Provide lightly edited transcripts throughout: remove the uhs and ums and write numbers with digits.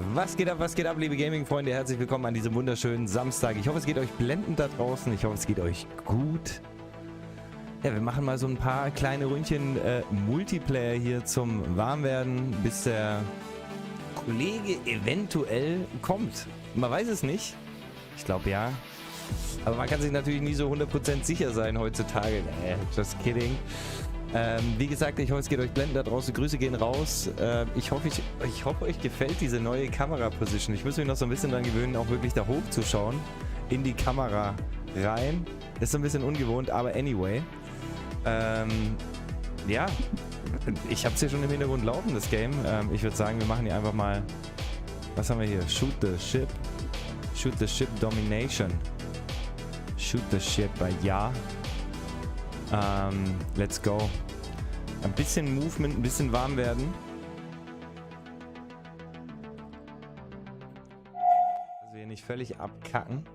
Was geht ab, liebe Gaming-Freunde? Herzlich willkommen an diesem wunderschönen Samstag. Ich hoffe, es geht euch blendend da draußen. Ich hoffe, es geht euch gut. Ja, wir machen mal so ein paar kleine Ründchen Multiplayer hier zum Warmwerden, bis der Kollege eventuell kommt. Man weiß es nicht. Ich glaube ja. Aber man kann sich natürlich nie so 100% sicher sein heutzutage. Just kidding. Wie gesagt, ich hoffe, es geht euch blendend da draußen. Grüße gehen raus. Ich hoffe, euch gefällt diese neue Kamera-Position. Ich muss mich noch so ein bisschen daran gewöhnen, auch wirklich da hochzuschauen. In die Kamera rein. Ist so ein bisschen ungewohnt, aber anyway. Ja, ich habe es hier schon im Hintergrund laufen, das Game. Ich würde sagen, wir machen hier einfach mal... Was haben wir hier? Shoot the Ship. Shoot the Ship Domination. Shoot the Ship bei Ja. Let's go. Ein bisschen Movement, ein bisschen warm werden. Also hier nicht völlig abkacken.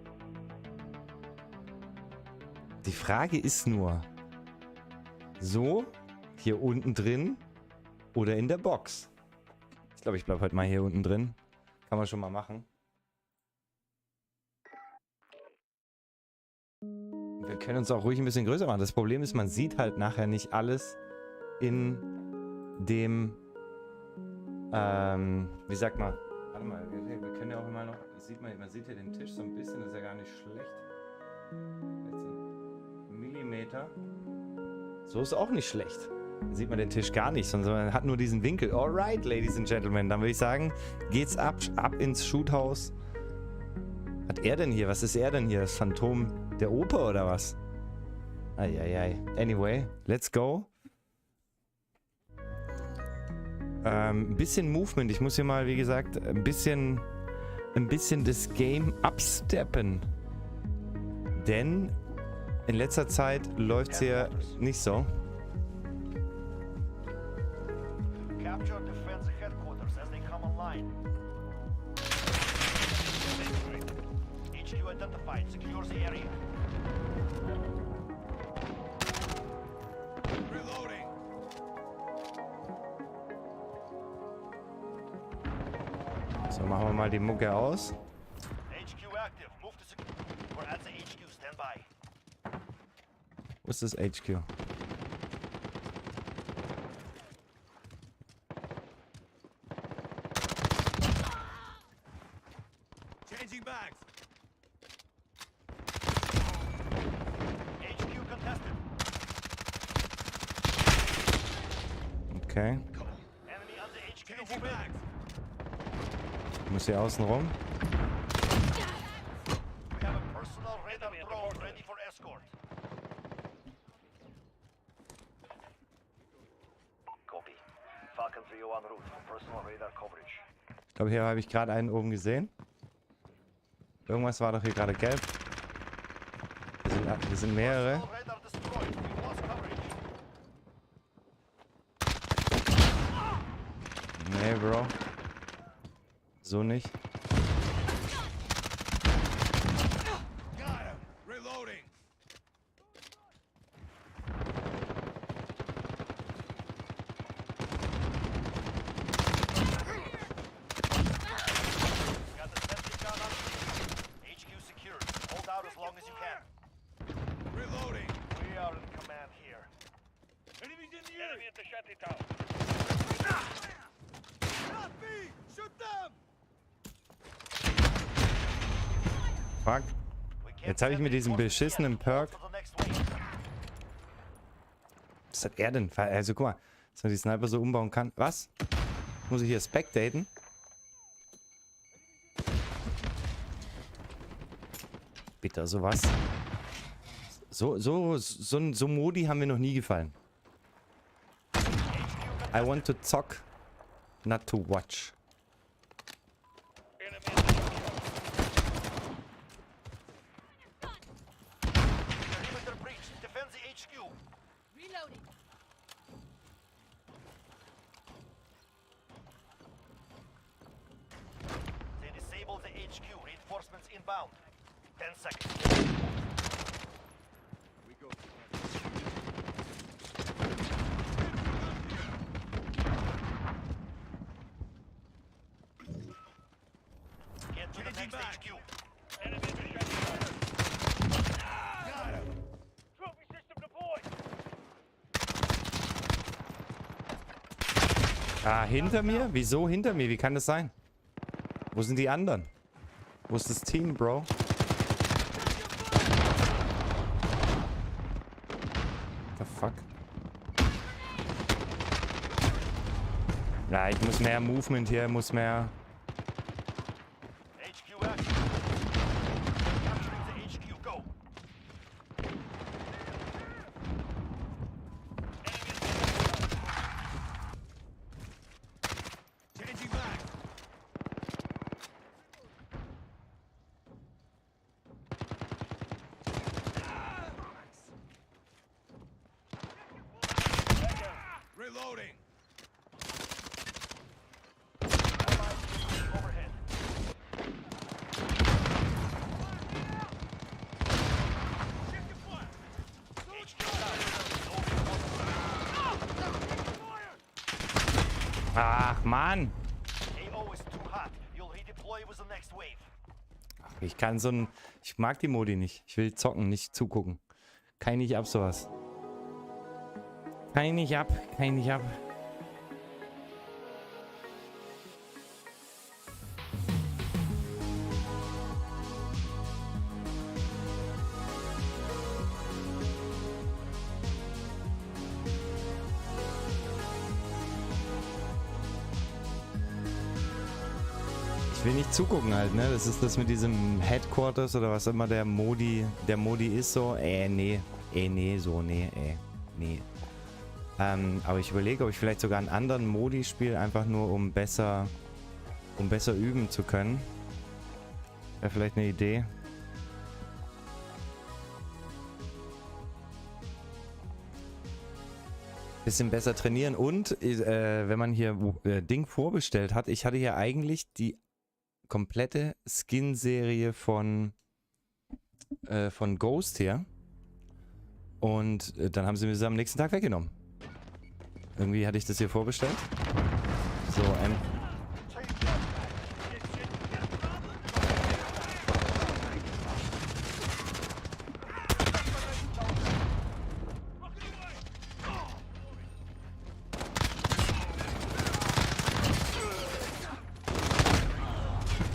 Die Frage ist nur, so, hier unten drin oder in der Box? Ich glaube, ich bleibe heute mal hier unten drin. Kann man schon mal machen. Wir können uns auch ruhig ein bisschen größer machen. Das Problem ist, man sieht halt nachher nicht alles in dem, wie sagt man? Warte mal, wir können ja auch immer noch, man sieht hier den Tisch so ein bisschen, das ist ja gar nicht schlecht. Jetzt ein Millimeter. So ist auch nicht schlecht. Da sieht man den Tisch gar nicht, sondern man hat nur diesen Winkel. Alright, Ladies and Gentlemen, dann würde ich sagen, geht's ab ins Shoothaus. Was hat er denn hier? Was ist er denn hier? Das Phantom der Oper oder was? Eieiei. Anyway, let's go. Ein bisschen Movement. Ich muss hier mal, wie gesagt, ein bisschen das Game upsteppen. Denn in letzter Zeit läuft es hier nicht so. Capture defense headquarters as they come online. HQ identified. Secure the area. Reloading. So, machen wir mal die Mucke aus. HQ active. Move to secure. We're at the HQ. Stand by. Wo ist das HQ? Changing bags. HQ contested. Okay. Enemy on the HQ. Changing bags. Ich muss hier außen rum. We have a personal radar drone ready for escort. Copy. Falcon 301 route for personal radar coverage. Ich glaube, hier habe ich gerade einen oben gesehen. Irgendwas war doch hier gerade gelb. Hier sind mehrere. Personal radar destroyed. We lost coverage. Nee, Bro. So nicht. Got him. Reloading. Got the sentry gun on. HQ secured. Hold out as long as you can. Reloading. We are in command here. Enemies in the air. Enemy at the shanty town. Not me! Shoot them! Fuck. Jetzt habe ich mit diesem beschissenen Perk. Was hat er denn? Also guck mal, dass man die Sniper so umbauen kann. Was? Muss ich hier spectaten? Bitte, sowas. So Modi haben wir noch nie gefallen. I want to zock, not to watch. Perimeter breach. Defend the HQ. Reloading. They disable the HQ. Reinforcements inbound. 10 seconds. We go. to the next HQ. Enemy in the shadow. Got him. Trophy system deployed. Ah, hinter mir? Wieso hinter mir? Wie kann das sein? Wo sind die anderen? Wo ist das Team, Bro? The fuck? Ja, ich muss mehr Movement hier, muss mehr... HQ action. Capturing the HQ. Go. Changing back. Reloading. Overhead. Ach, Mann! AO is too hot. You'll redeploy with the next wave. Ich kann so ein... Ich mag die Modi nicht. Ich will zocken, nicht zugucken. Kann ich nicht ab, sowas. Kann ich nicht ab. Kann ich nicht ab. Ich will nicht zugucken halt, ne? Das ist das mit diesem Headquarters oder was immer der Modi ist so. Nee. Nee, so, nee, nee. Aber ich überlege, ob ich vielleicht sogar einen anderen Modi spiele, einfach nur um besser üben zu können. Wäre vielleicht eine Idee. Bisschen besser trainieren und wenn man hier Ding vorbestellt hat, ich hatte hier eigentlich die komplette Skin-Serie von Ghost hier. Und dann haben sie mir das am nächsten Tag weggenommen. Irgendwie hatte ich das hier vorbestellt. So,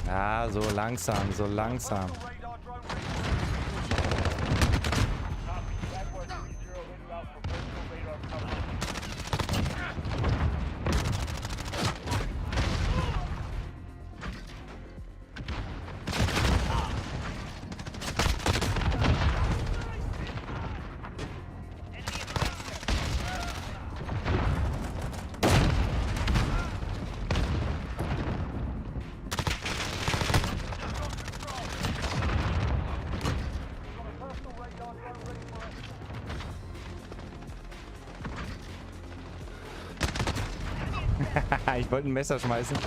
ja, so langsam, so langsam. Ich wollte ein Messer schmeißen.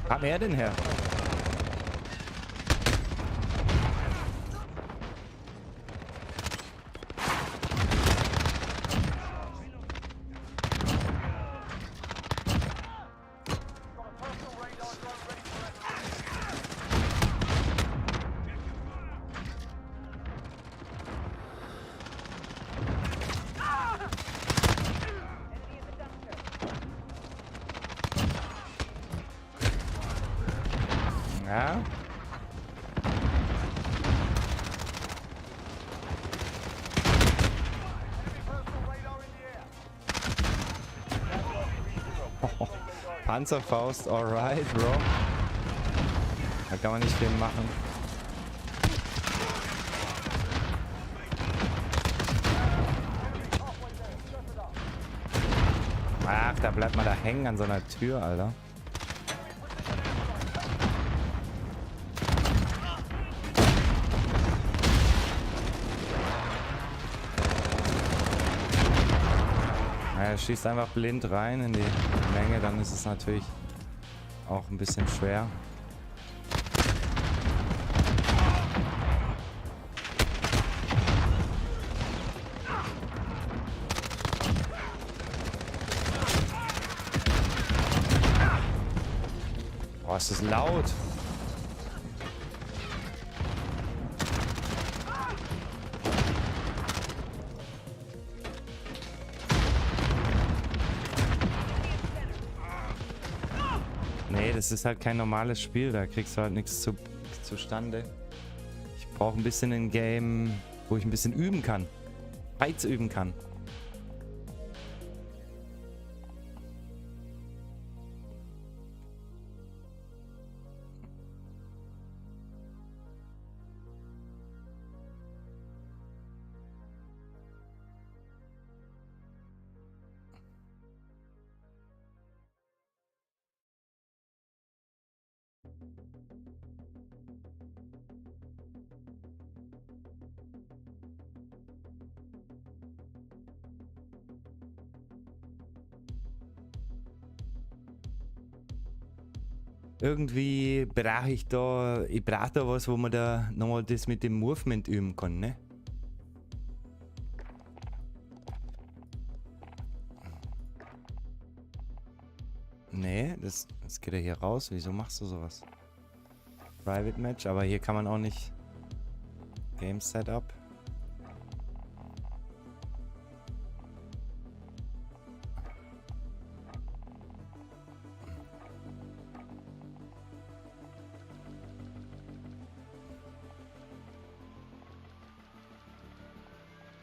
Kam er denn her? Ja. Oh, Panzerfaust, alright, Bro. Da kann man nicht viel machen. Ach, da bleibt man da hängen an so einer Tür, Alter. Er schießt einfach blind rein in die Menge, dann ist es natürlich auch ein bisschen schwer. Boah, ist das laut. Nee, das ist halt kein normales Spiel, da kriegst du halt nichts zustande. Ich brauche ein bisschen ein Game, wo ich ein bisschen üben kann. Fights üben kann. Irgendwie brauche ich da was, wo man da nochmal das mit dem Movement üben kann, ne? Nee, das geht ja hier raus. Wieso machst du sowas? Private Match, aber hier kann man auch nicht Game Setup.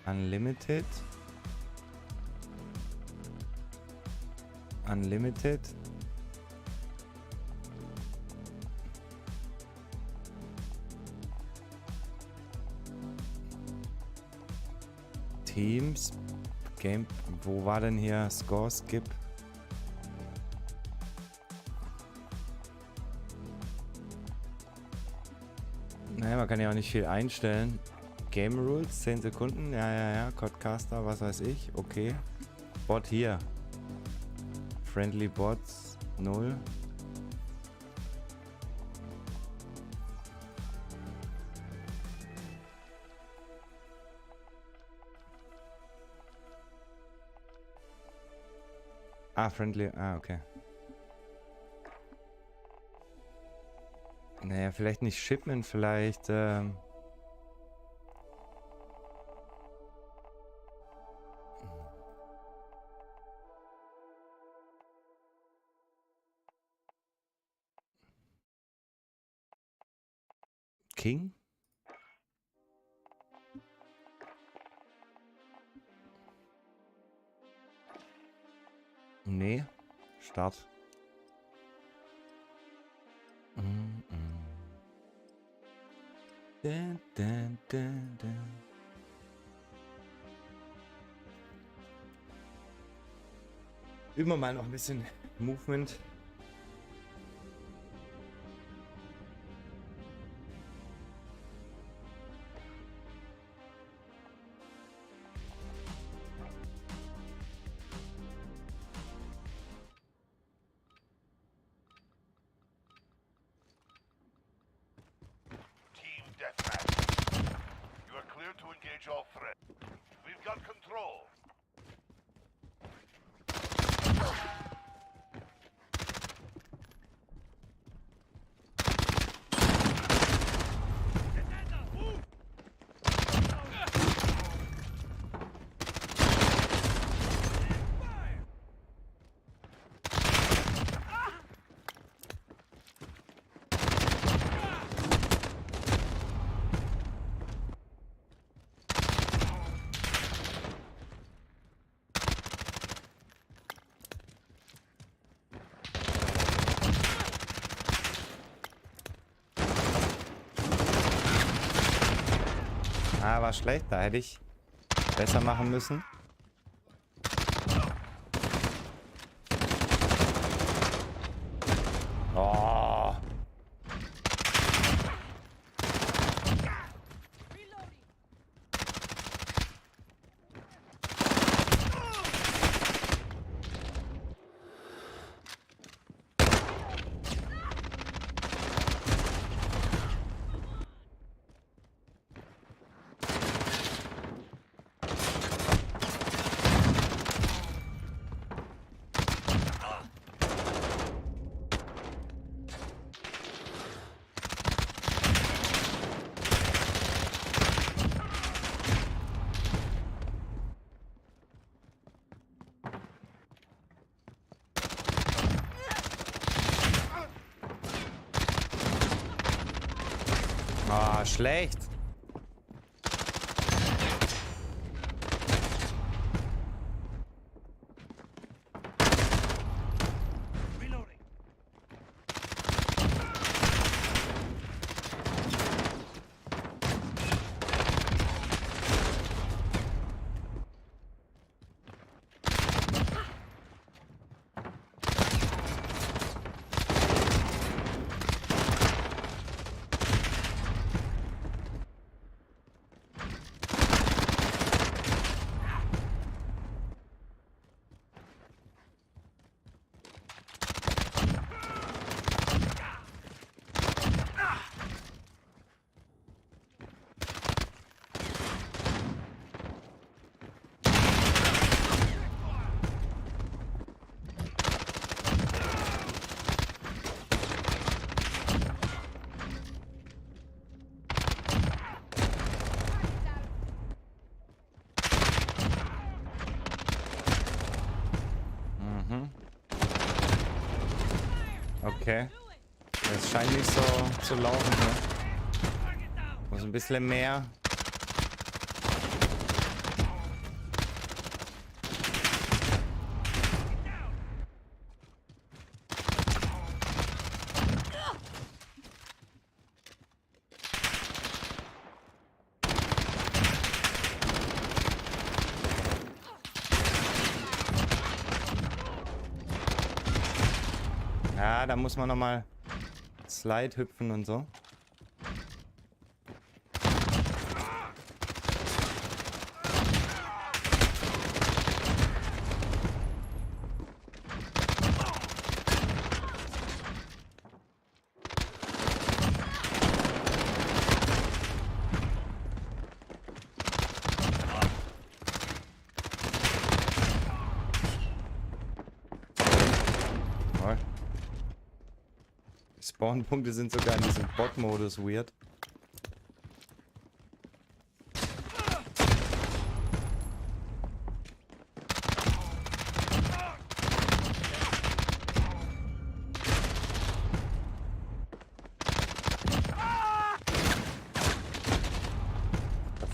Unlimited. Unlimited. Teams. Game. Wo war denn hier Score Skip? Naja, man kann ja auch nicht viel einstellen. Game Rules, 10 Sekunden. Ja. Codcaster, was weiß ich. Okay. Bot hier. Friendly Bots 0. Friendly. Okay. Naja, vielleicht nicht Shipment, vielleicht. King? Nee. Start. Dun, dun, dun, dun. Üben wir mal noch ein bisschen Movement. All threat. We've got control. War schlecht, da hätte ich besser machen müssen. Oh. war schlecht. Okay. Das scheint nicht so zu laufen hier. Muss ein bisschen mehr. Ja, da muss man nochmal Slide hüpfen und so. Spawnpunkte sind sogar in diesem Bot-Modus weird.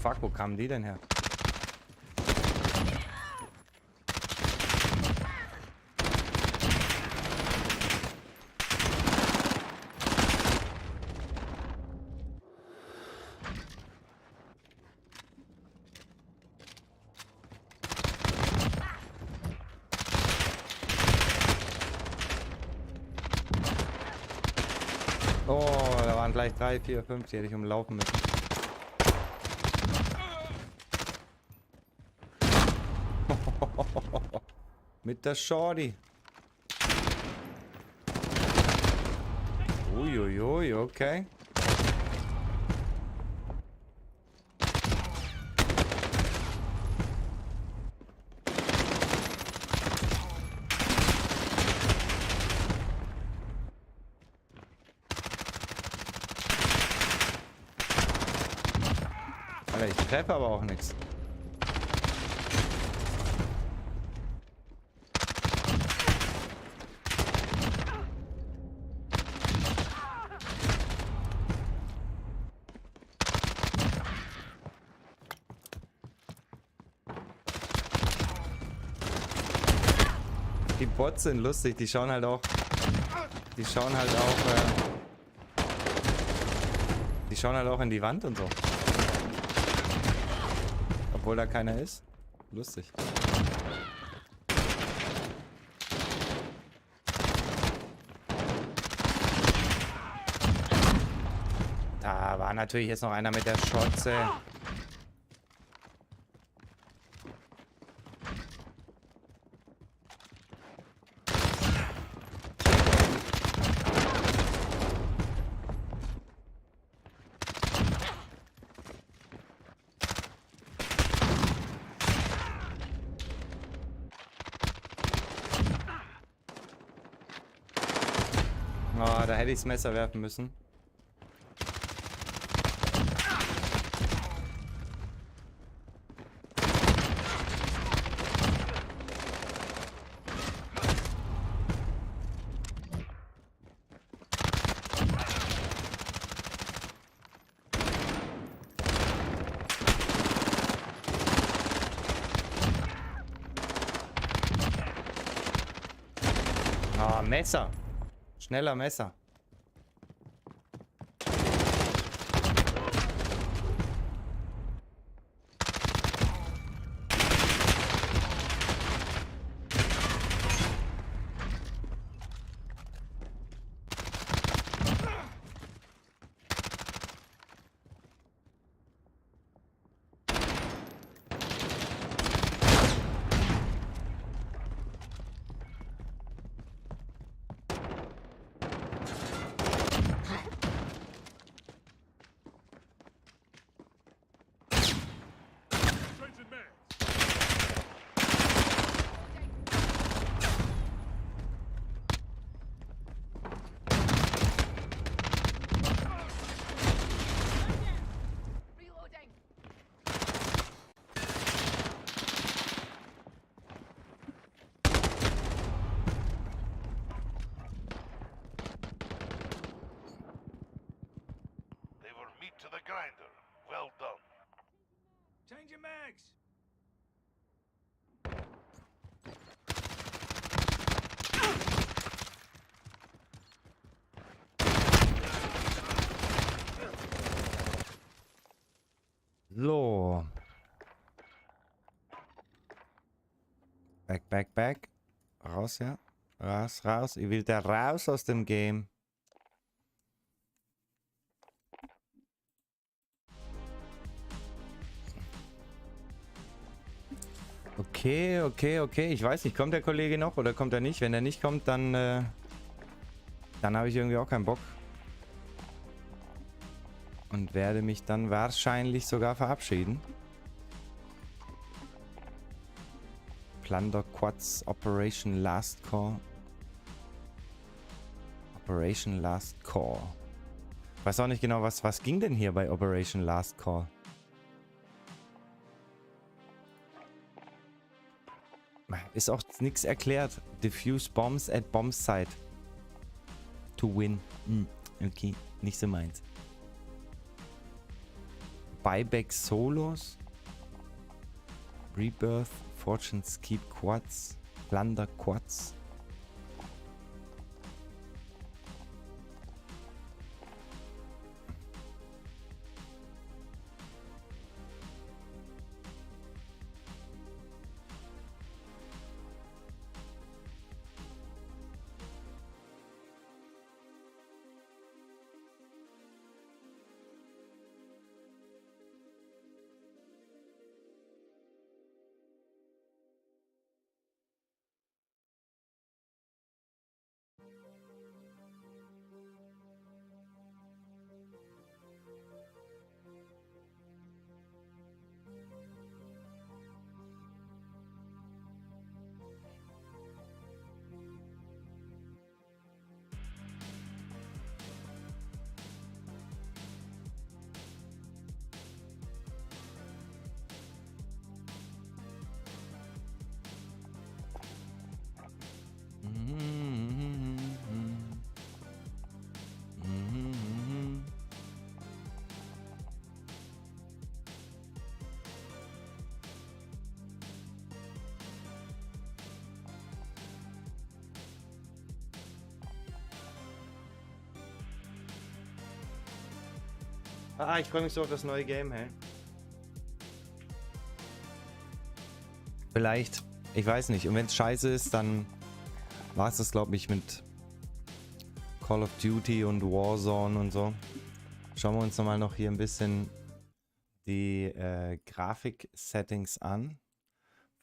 Fuck, wo kamen die denn her? Oh, da waren gleich 3, 4, 5, die hätte ich umlaufen müssen. Mit der Shorty. Uiuiui, okay. Alter, ich treffe aber auch nichts. Die Bots sind lustig, die schauen halt auch. Die schauen halt auch in die Wand und so. Obwohl da keiner ist. Lustig. Da war natürlich jetzt noch einer mit der Schotze. Oh, da hätte ich das Messer werfen müssen. Messer. Schneller Messer. They were meat to the grinder. Well done. Change your mags. So. Back. Raus, ja. Raus. Ich will da raus aus dem Game. Okay. Ich weiß nicht, kommt der Kollege noch oder kommt er nicht? Wenn er nicht kommt, dann habe ich irgendwie auch keinen Bock. Und werde mich dann wahrscheinlich sogar verabschieden. Plunder Quads Operation Last Call. Operation Last Call. Ich weiß auch nicht genau, was ging denn hier bei Operation Last Call? Ist auch nichts erklärt. Defuse bombs at bomb site. To win. Okay, nicht so meins. Buyback Solos. Rebirth. Fortunes Keep Quads. Plunder Quads. Ich freue mich so auf das neue Game, hey. Vielleicht, ich weiß nicht. Und wenn es scheiße ist, dann war es das, glaube ich, mit Call of Duty und Warzone und so. Schauen wir uns nochmal noch hier ein bisschen die Grafik-Settings an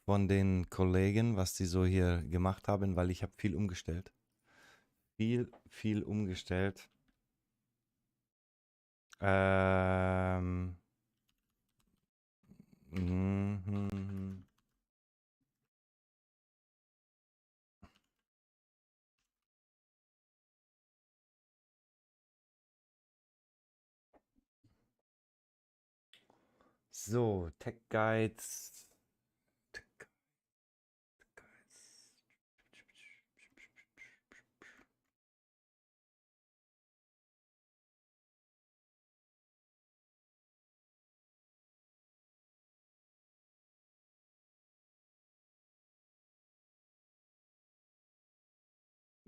von den Kollegen, was die so hier gemacht haben, weil ich habe viel umgestellt. Viel umgestellt. So, Tech Guides.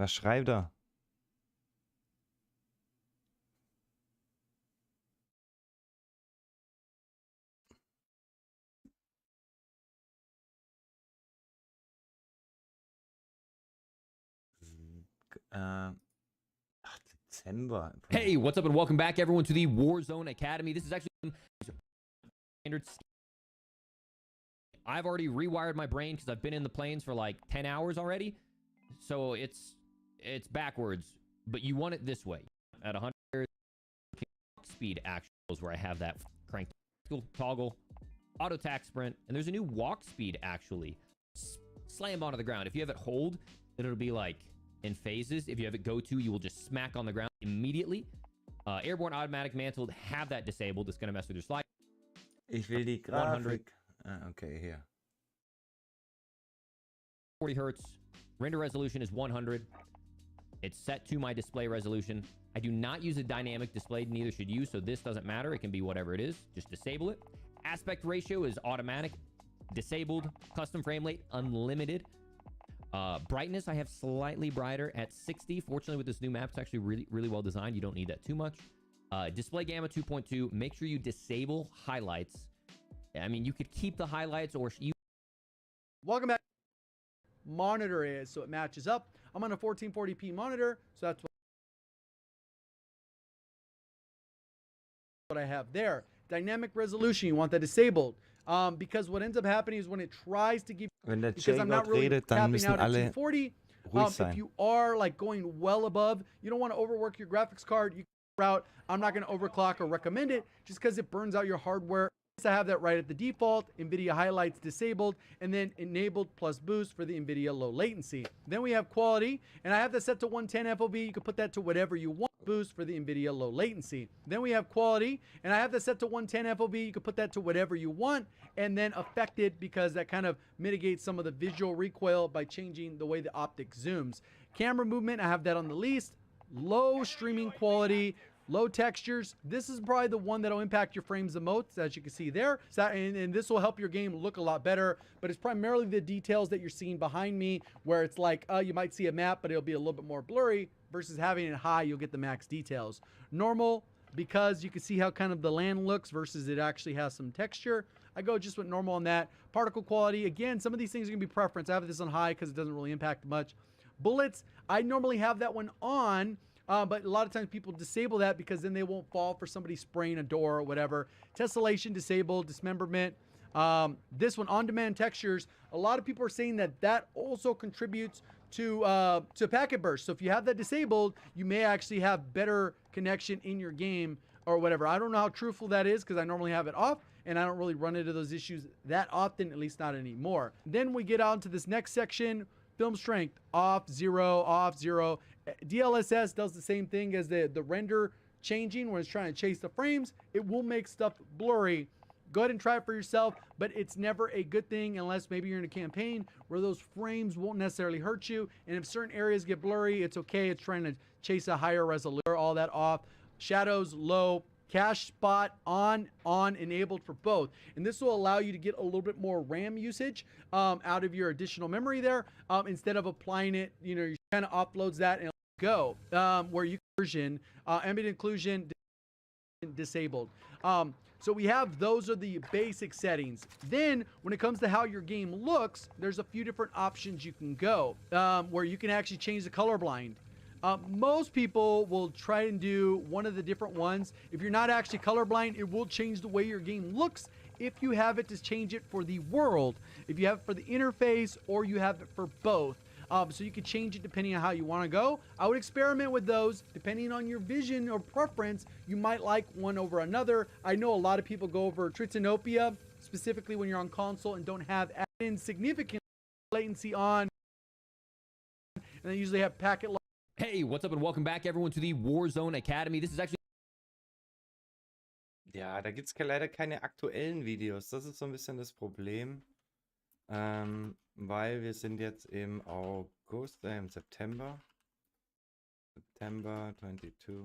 Was schreibt er? Ach, Dezember. Hey, what's up and welcome back everyone to the Warzone Academy. This is actually standard. I've already rewired my brain because I've been in the planes for like 10 hours already. So it's backwards, but you want it this way. At 100 speed actuals where I have that cranked toggle, auto tack sprint, and there's a new walk speed actually. Slam onto the ground. If you have it hold, then it'll be like in phases. If you have it go to, you will just smack on the ground immediately. Airborne automatic mantled, have that disabled. It's gonna mess with your slide. Ich will die Grafik. Okay, here. 40 hertz. Render resolution is 100. It's set to my display resolution. I do not use a dynamic display, neither should you, so this doesn't matter. It can be whatever it is. Just disable it. Aspect ratio is automatic. Disabled. Custom frame rate, unlimited. Brightness, I have slightly brighter at 60. Fortunately, with this new map, it's actually really well designed. You don't need that too much. Display gamma 2.2. Make sure you disable highlights. I mean, you could keep the highlights or you. Welcome back. Monitor is so it matches up. I'm on a 1440p monitor, so that's what I have there. Dynamic resolution, you want that disabled. Because what ends up happening is when it tries to give, Wenn der because I'm not really redet, dann tapping müssen out at alle 240. ruhig sein. If you are like going well above, you don't want to overwork your graphics card. You can route. I'm not going to overclock or recommend it just because it burns out your hardware. I have that right at the default, NVIDIA highlights disabled, and then enabled plus boost for the NVIDIA low latency. Then we have quality, and I have that set to 110 FOV. You can put that to whatever you want. Boost for the NVIDIA low latency. Then we have quality, and I have that set to 110 FOV. You can put that to whatever you want, and then affected because that kind of mitigates some of the visual recoil by changing the way the optic zooms. Camera movement, I have that on the least. Low streaming quality. Low textures. This is probably the one that'll impact your frames the most, as you can see there. So, and this will help your game look a lot better, but it's primarily the details that you're seeing behind me where it's like, you might see a map, but it'll be a little bit more blurry versus having it high, you'll get the max details. Normal, because you can see how kind of the land looks versus it actually has some texture. I go just with normal on that. Particle quality, again, some of these things are gonna be preference. I have this on high because it doesn't really impact much. Bullets, I normally have that one on, but a lot of times people disable that because then they won't fall for somebody spraying a door or whatever. Tessellation disabled, dismemberment. This one, on-demand textures, a lot of people are saying that that also contributes to packet burst. So if you have that disabled, you may actually have better connection in your game or whatever. I don't know how truthful that is because I normally have it off and I don't really run into those issues that often, at least not anymore. Then we get on to this next section. Film strength, off, zero, off, zero. DLSS does the same thing as the render changing when it's trying to chase the frames. It will make stuff blurry. Go ahead and try it for yourself, but it's never a good thing unless maybe you're in a campaign where those frames won't necessarily hurt you. And if certain areas get blurry, it's okay. It's trying to chase a higher resolution, all that off. Shadows, low. Cache spot on, enabled for both. And this will allow you to get a little bit more RAM usage out of your additional memory there instead of applying it, you kind of uploads that and go. Where you version, ambient occlusion disabled. So we have, those are the basic settings. Then when it comes to how your game looks, there's a few different options you can go where you can actually change the color blind. Most people will try and do one of the different ones. If you're not actually colorblind, it will change the way your game looks if you have it to change it for the world, if you have it for the interface, or you have it for both. So you can change it depending on how you want to go. I would experiment with those depending on your vision or preference. You might like one over another. I know a lot of people go over Tritanopia, specifically when you're on console and don't have insignificant latency on, and they usually have packet. Hey, what's up and welcome back everyone to the Warzone Academy. This is actually Ja, da gibt es leider keine aktuellen Videos. Das ist so ein bisschen das Problem. Weil wir sind jetzt im August, im September. September 22.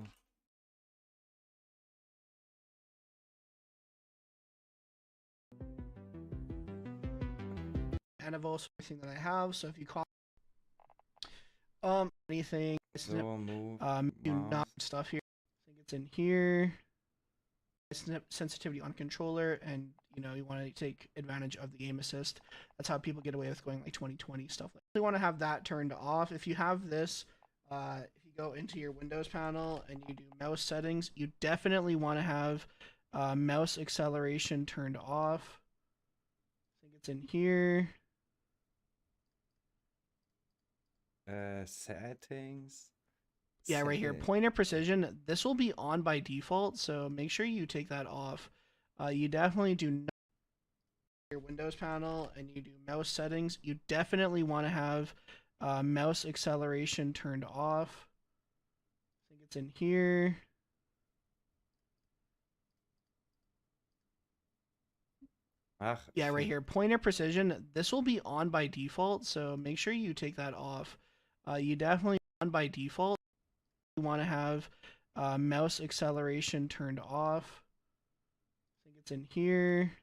And of also everything that I have. So if you call, Anything. So, move. Do mouse. not stuff here. I think it's in here. Sensitivity on controller, and you know you want to take advantage of the aim assist. That's how people get away with going like 20/20 stuff. You want to have that turned off. If you have this, if you go into your Windows panel and you do mouse settings, you definitely want to have mouse acceleration turned off. I think it's in here. Settings. Yeah, right here. Pointer precision. This will be on by default, so make sure you take that off. You definitely do not your Windows panel and you do mouse settings. You definitely want to have mouse acceleration turned off. I think it's in here. Yeah, right here. Pointer precision. This will be on by default, so make sure you take that off. You definitely on by default. You want to have mouse acceleration turned off. I think it's in here.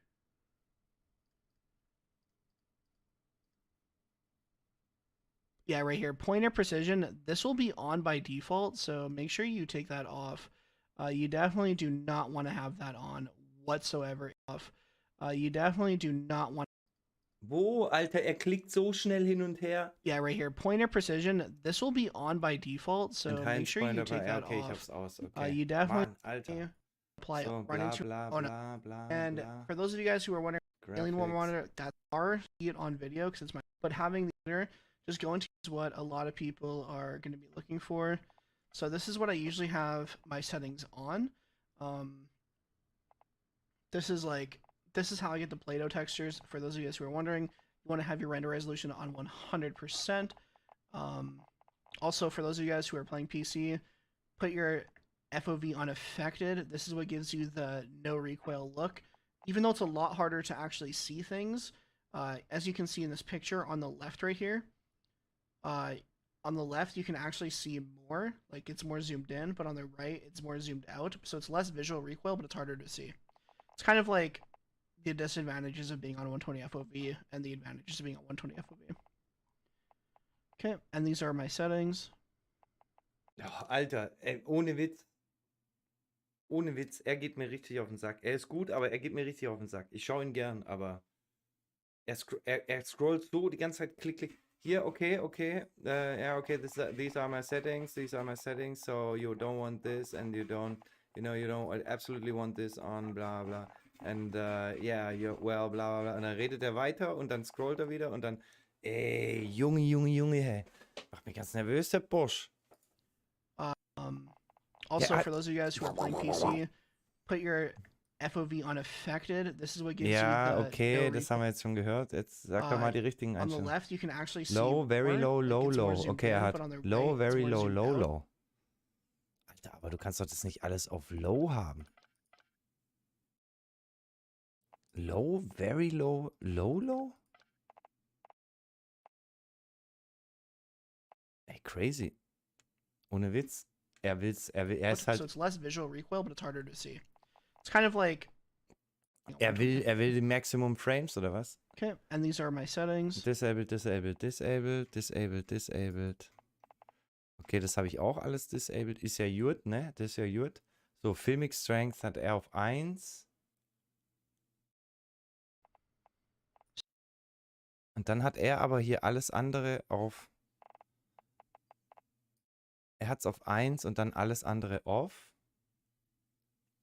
Yeah, right here. Pointer precision. This will be on by default, so make sure you take that off. You definitely do not want to have that on whatsoever. You definitely do not want. Wo, Alter, klickt so schnell hin und her. Yeah, right here. Pointer precision. This will be on by default, so make sure you take that okay, off. ich hab's aus. Okay. You definitely Mann, Alter. apply So, run bla, into bla, oh, no. bla, bla, And bla. for those of you guys who are wondering, Alien War Graphics. monitor, that are see it on video because it's my. But having the editor, just going to use what a lot of people are going to be looking for. So this is what I usually have my settings on. This is how I get the Play-Doh textures. For those of you guys who are wondering, you want to have your render resolution on 100%. Also, for those of you guys who are playing PC, put your FOV on affected. This is what gives you the no recoil look. Even though it's a lot harder to actually see things, as you can see in this picture on the left right here, on the left you can actually see more, like it's more zoomed in, but on the right it's more zoomed out, so it's less visual recoil, but it's harder to see. It's kind of like the disadvantages of being on 120 FOV and the advantages of being on 120 FOV. Okay, and these are my settings. Oh, Alter, ey, ohne Witz. Ohne Witz, er geht mir richtig auf den Sack. Er ist gut, aber er geht mir richtig auf den Sack. Ich schaue ihn gern, aber er scrollt so die ganze Zeit, klick, klick. Here, okay, yeah, okay, these are my settings, so you don't want this, and you don't absolutely want this on, bla, bla, and, yeah, well, bla, bla, bla, und dann redet er weiter, und dann scrollt er wieder, und dann, ey, Junge, hey, macht mich ganz nervös, der Bursch. Also, for those of you guys who are playing PC, put your FOV on affected. This is what gives you the okay, das haben wir jetzt schon gehört. Jetzt sag doch mal die richtigen on the Einstellungen. left, you can actually see Low, very low, more, low, like it's more low. zoomed Okay, in, er hat but on the low, right, very it's more low, zoomed low, out. low. Alter, aber du kannst doch das nicht alles auf low haben. Low, very low, low, low? Ey, crazy. Ohne Witz. Er ist halt... So it's less visual recoil, but it's harder to see. It's kind of like... Er will die Maximum Frames, oder was? Okay, and these are my settings. Disabled. Okay, das habe ich auch alles disabled. Ist ja gut, ne? Das ist ja gut. So, Filmic Strength hat er auf 1. Und dann hat er aber hier alles andere auf... Er hat es auf 1 und dann alles andere off.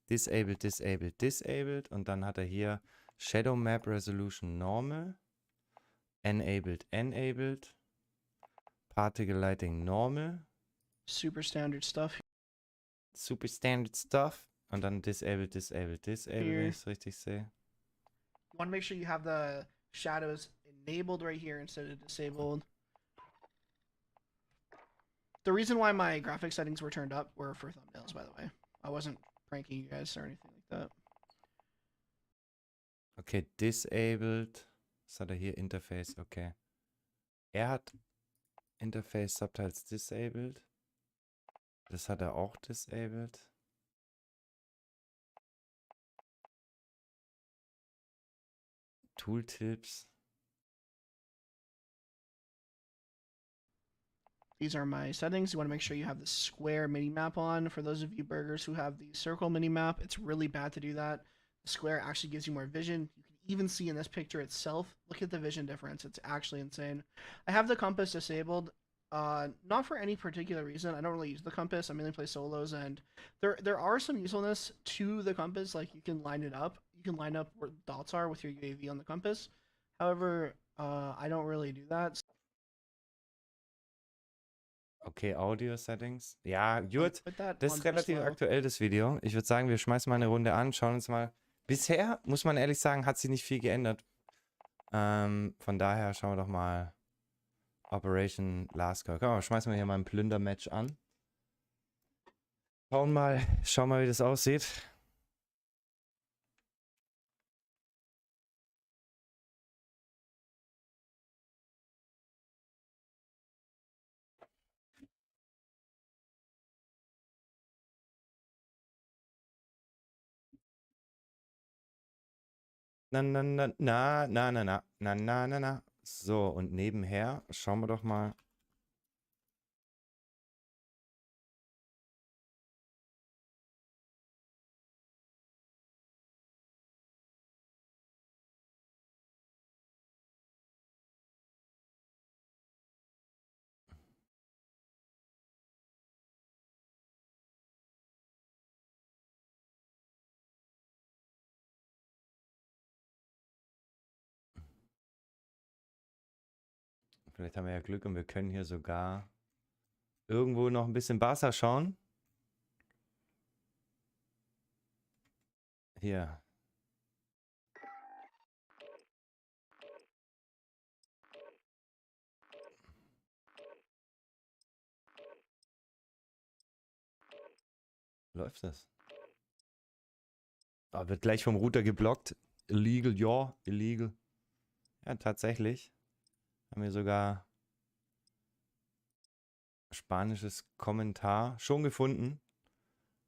Disabled. Und dann hat er hier Shadow Map Resolution Normal. Enabled. Particle Lighting Normal. Super standard stuff. Und dann Disabled, wenn ich es richtig sehe. You want to make sure you have the shadows enabled right here instead of disabled. The reason why my graphic settings were turned up were for thumbnails, by the way. I wasn't pranking you guys or anything like that. Okay, disabled. Was hat er hier? Interface, okay. Er hat Interface Subtitles disabled. Das hat er auch disabled. Tooltips. These are my settings. You want to make sure you have the square mini map on. For those of you burgers who have the circle mini map, it's really bad to do that. The square actually gives you more vision. You can even see in this picture itself, look at the vision difference. It's actually insane. I have the compass disabled, not for any particular reason. I don't really use the compass. I mainly play solos, and there are some usefulness to the compass. Like, you can line it up. You can line up where dots are with your UAV on the compass. However, I don't really do that. Okay, Audio-Settings. Ja, gut. Put that Das on ist relativ slow. aktuell, das Video. Ich würde sagen, wir schmeißen mal eine Runde an, schauen uns mal. Bisher, muss man ehrlich sagen, hat sich nicht viel geändert. Von daher schauen wir doch mal Operation Last Call. Komm, schmeißen wir hier mal ein Plünder-Match an. Schauen mal, wie das aussieht. Na. So, und nebenher schauen wir doch mal. Vielleicht haben wir ja Glück und wir können hier sogar irgendwo noch ein bisschen Barca schauen. Hier. Läuft das? Ah, wird gleich vom Router geblockt. Illegal, ja, illegal. Ja, tatsächlich. Haben wir sogar spanisches Kommentar schon gefunden.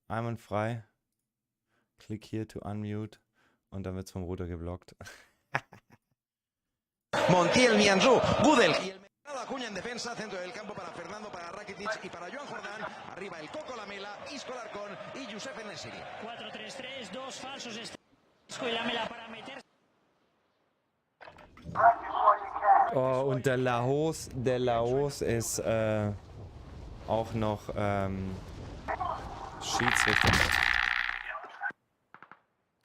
Einwandfrei. Click here to unmute. Und dann wird es vom Router geblockt. Montiel, Nianzú, Gudel y el mercado Acuña en defensa, centro del campo para Fernando, para Rakitic y para Joan Jordán. Arriba el Coco Lamela, Isco Larcón y Youssef En-Nesyri. 4-3-3, dos falsos Isco y Lamela para meter. Oh, und der Laos ist auch noch Schiedsrichter.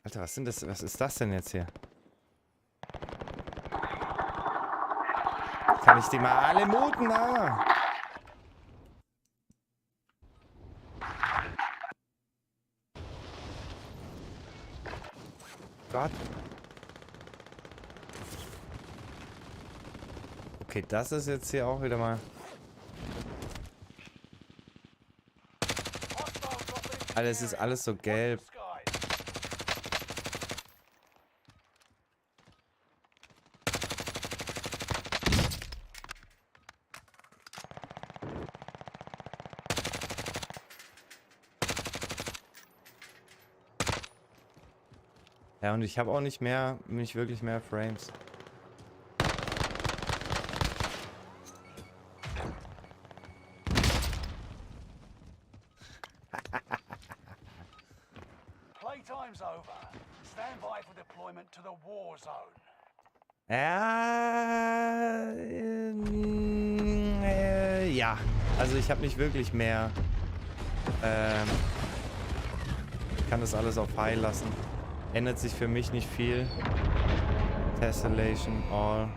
Alter, was ist das denn jetzt hier? Kann ich die mal alle muten, ah? Gott. Okay, das ist jetzt hier auch wieder mal... Alter, es ist alles so gelb. Ja, und ich habe auch nicht wirklich mehr Frames. Playtime's over. Stand by for deployment to the WARZONE. Ja, also ich habe nicht wirklich mehr. Ich kann das alles auf High lassen. Ändert sich für mich nicht viel. Tessellation, all.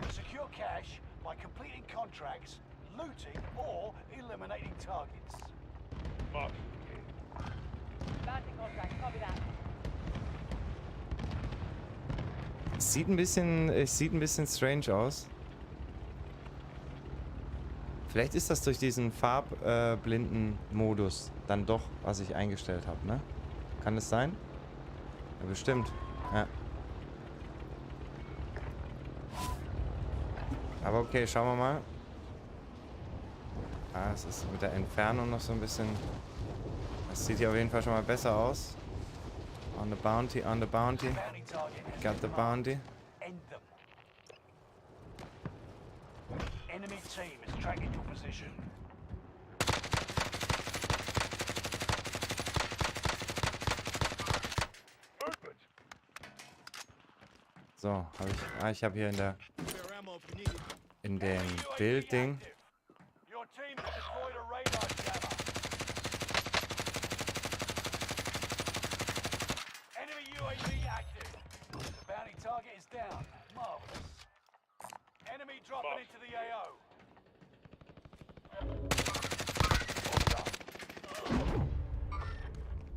Secure cash by completing contracts, looting, or eliminating targets. Sieht ein bisschen strange aus. Vielleicht ist das durch diesen farbblinden Modus dann doch, was ich eingestellt habe, ne? Kann das sein? Ja, bestimmt. Ja. Aber okay, schauen wir mal. Ah, es ist mit der Entfernung noch so ein bisschen... Das sieht hier auf jeden Fall schon mal besser aus. On the bounty, on the bounty. Bounty target has Got the been marked. bounty. End them. Enemy team is tracking your position. Movement. So, habe ich. Ah, ich habe hier in dem UAV Bildding. active. Your team has deployed a radar jammer. Enemy UAV active. The bounty target is down. Marvelous. Enemy dropping into the AO.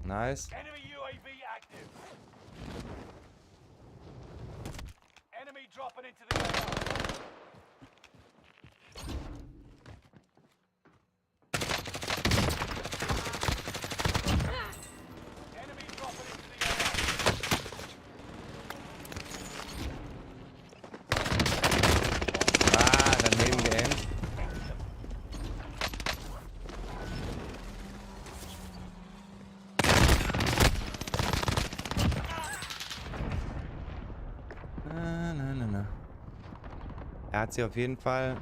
Nice. Enemy UAV active. Enemy dropping into the AO. Enemy dropping into the AO. Ah, daneben geaimt. Na. Er hat sie auf jeden Fall.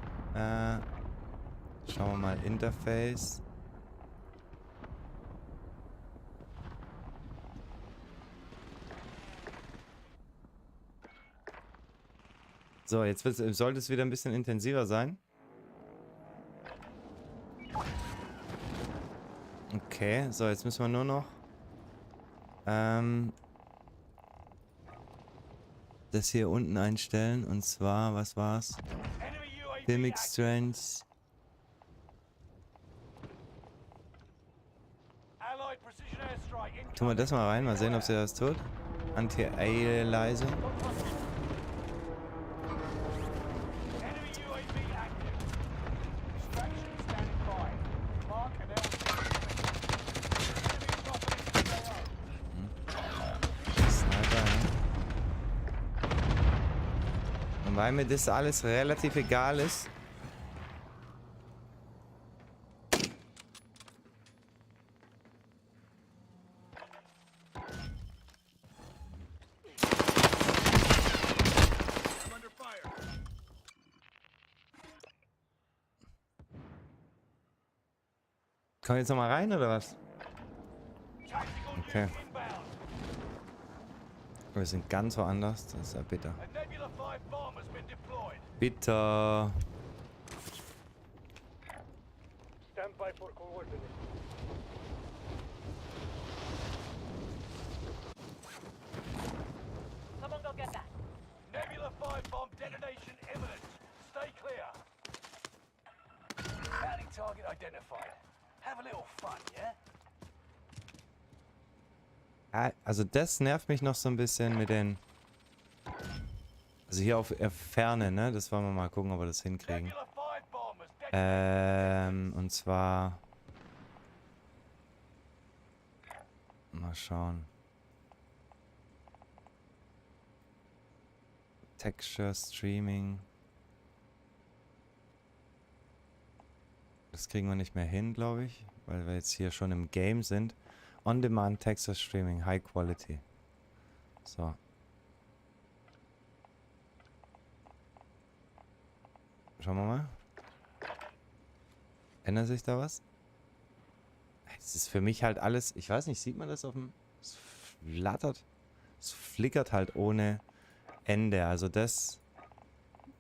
Schauen wir mal. Interface. So, jetzt sollte es wieder ein bisschen intensiver sein. Okay, so, jetzt müssen wir nur noch das hier unten einstellen. Und zwar, was war's? Enemy UAV Filmic active. Strength. Allied precision airstrike incoming. Tun wir das mal rein, mal sehen, ob sie das tut. Anti-Aliasing. Enemy UAV active. Extraction standing by. Mark and LZ. Enemy dropping into the AO. Sniper, ja. Und weil mir das alles relativ egal ist. Kommen wir jetzt nochmal rein, oder was? Tactical Okay. nuke inbound. Wir sind ganz woanders. Das ist ja bitter. A Nebula 5 bomb has been deployed. Bitter. Stand by for coordinates. Someone go get that. Nebula 5 bomb detonation imminent. Stay clear. Bounty target identified. Have a little fun, yeah? Ah, also das nervt mich noch so ein bisschen mit den... Also hier auf Ferne, ne? Das wollen wir mal gucken, ob wir das hinkriegen. Nebula 5 bomb has detonated. Und zwar... Mal schauen. Texture, Streaming. Das kriegen wir nicht mehr hin, glaube ich. Weil wir jetzt hier schon im Game sind. On-Demand Texture Streaming, High Quality. So. Schauen wir mal. Ändert sich da was? Es ist für mich halt alles... Ich weiß nicht, sieht man das auf dem... Es flattert. Es flickert halt ohne Ende. Also das...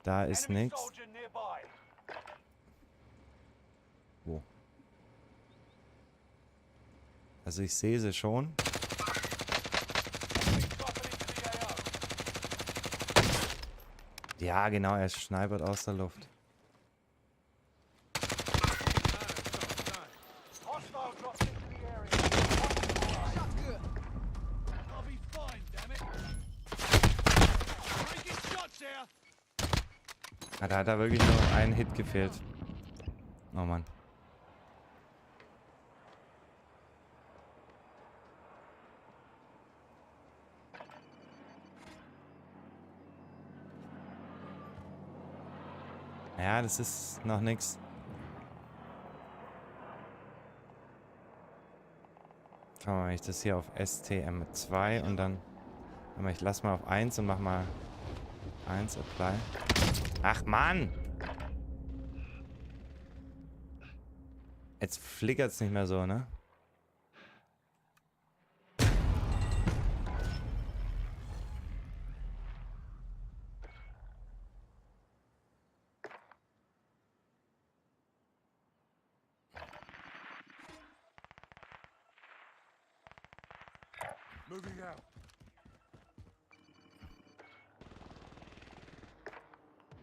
Da ist Enemy nichts. soldier nearby. Wo? Also ich sehe sie schon. Enemy dropping into the AO. Ja, genau, er schnipert aus der Luft. Hostile dropped into the area. I'll be fine, damn it. Taking shots here. Ah, da hat er wirklich nur einen Hit gefehlt. Oh Mann. Ja, das ist noch nix. Schau mal, wenn ich das hier auf STM2 und dann... Ich lass mal auf 1 und mach mal 1 Apply. Ach Mann! Jetzt flickert es nicht mehr so, ne? Moving out.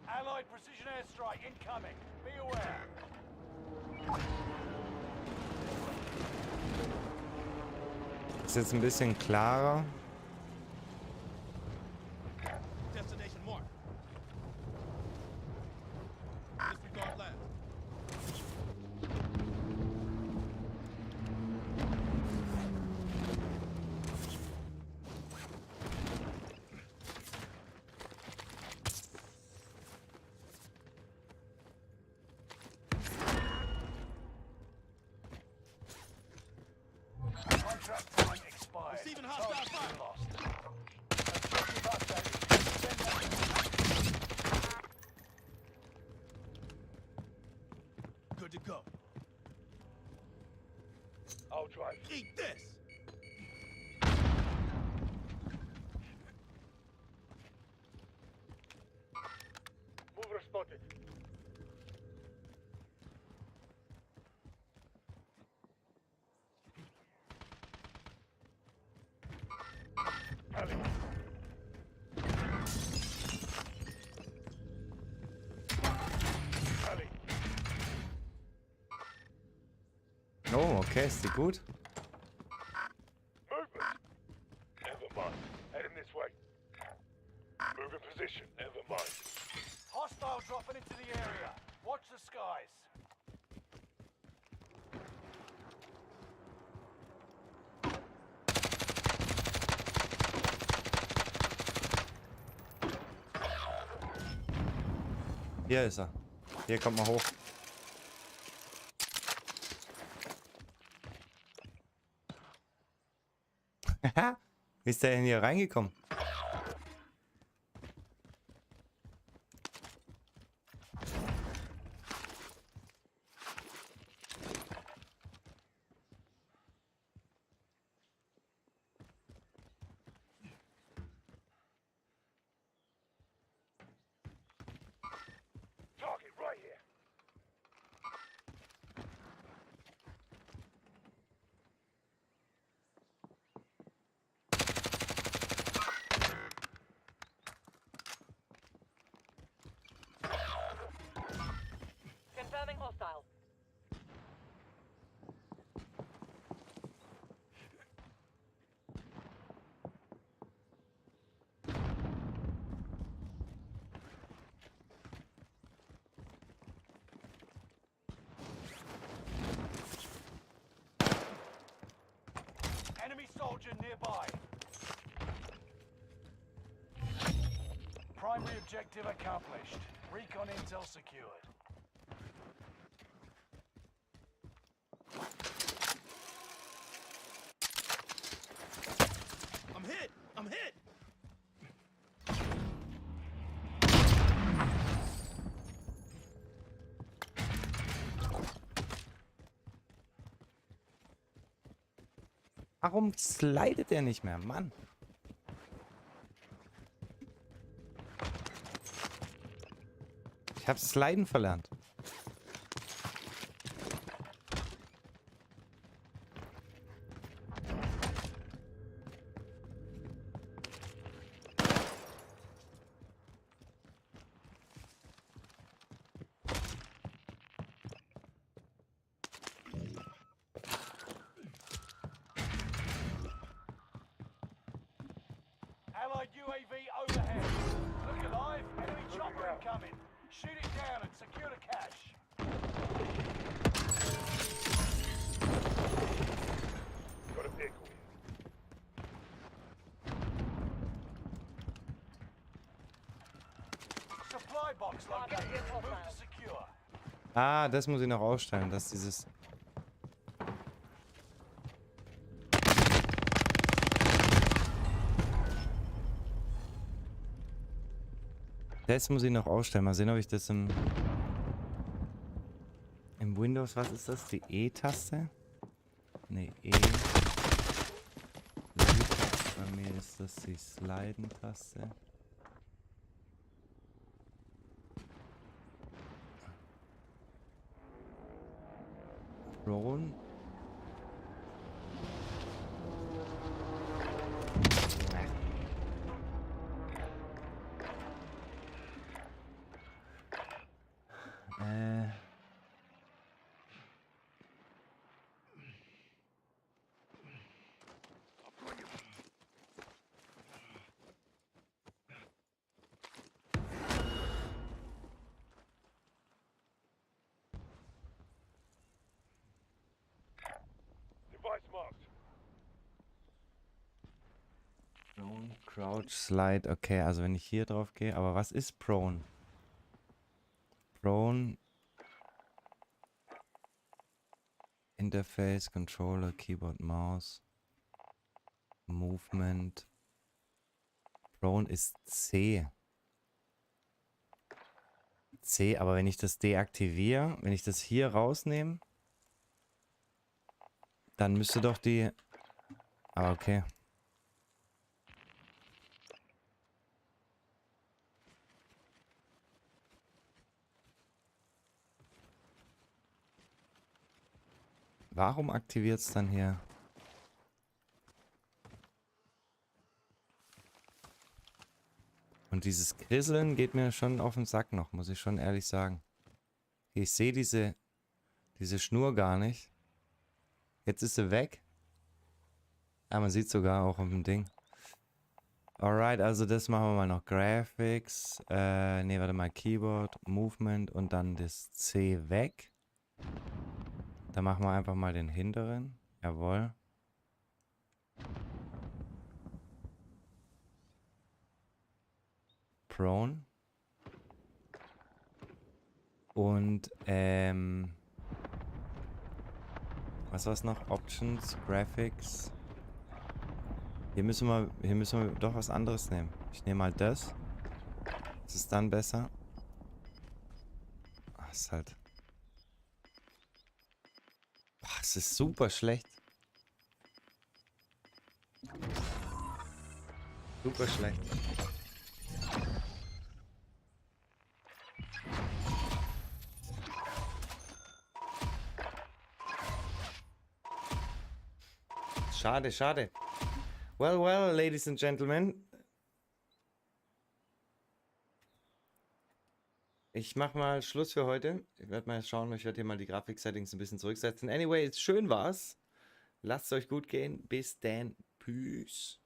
Allied precision airstrike incoming. Be aware. Ist jetzt ein bisschen klarer. Destination mark. Disregard last. Contract time expired. Receiving hostile fire. Lost. Objective updated. Good to go. I'll drive. Eat this. Mover spotted. Alley. Alley. Oh, okay, ist die gut? Movement. Never mind. Heading this way. Move in position. Never mind. Hostile dropping into the area. Watch the skies. Hier ist er. Hier kommt mal hoch. Wie ist der denn hier reingekommen? Target right here. Confirming hostile. Enemy soldier nearby. Primary objective accomplished. Recon intel secured. I'm hit! I'm hit! Warum slidet der nicht mehr? Mann. Ich habe Sliden verlernt. Allied UAV overhead. Look alive. Enemy chopper incoming. Shoot it down and secure the cache. Got a vehicle here. Supply box located. Move to secure. Ah, das muss ich noch ausstellen, dass dieses... Das muss ich noch ausstellen. Mal sehen, ob ich das im Windows, was ist das? Die E-Taste? Ne, E. Bei mir ist das die Sliden-Taste. Drone. Device marked. Prone, Crouch, Slide. Okay, also wenn ich hier drauf gehe. Aber was ist Prone? Prone. Interface, Controller, Keyboard, Maus. Movement. Prone ist C. C, aber wenn ich das deaktiviere, wenn ich das hier rausnehme, dann müsste doch die... Ah, okay. Warum aktiviert es dann hier? Und dieses Krisseln geht mir schon auf den Sack noch, muss ich schon ehrlich sagen. Ich sehe diese Schnur gar nicht. Jetzt ist sie weg. Ja, man sieht sogar auch auf dem Ding. Alright, also das machen wir mal noch. Graphics, ne, warte mal, Keyboard, Movement und dann das C weg. Dann machen wir einfach mal den hinteren. Jawohl. Prone. Und, was war's noch? Options, Graphics. Hier müssen wir doch was anderes nehmen. Ich nehme mal das. Das ist dann besser. Ach, ist halt... Boah, es ist super schlecht. Super schlecht. Schade, schade. Well, well, ladies and gentlemen. Ich mach mal Schluss für heute. Ich werde mal schauen, ich werde hier mal die Grafik-Settings ein bisschen zurücksetzen. Anyway, schön war's. Lasst es euch gut gehen. Bis dann. Peace.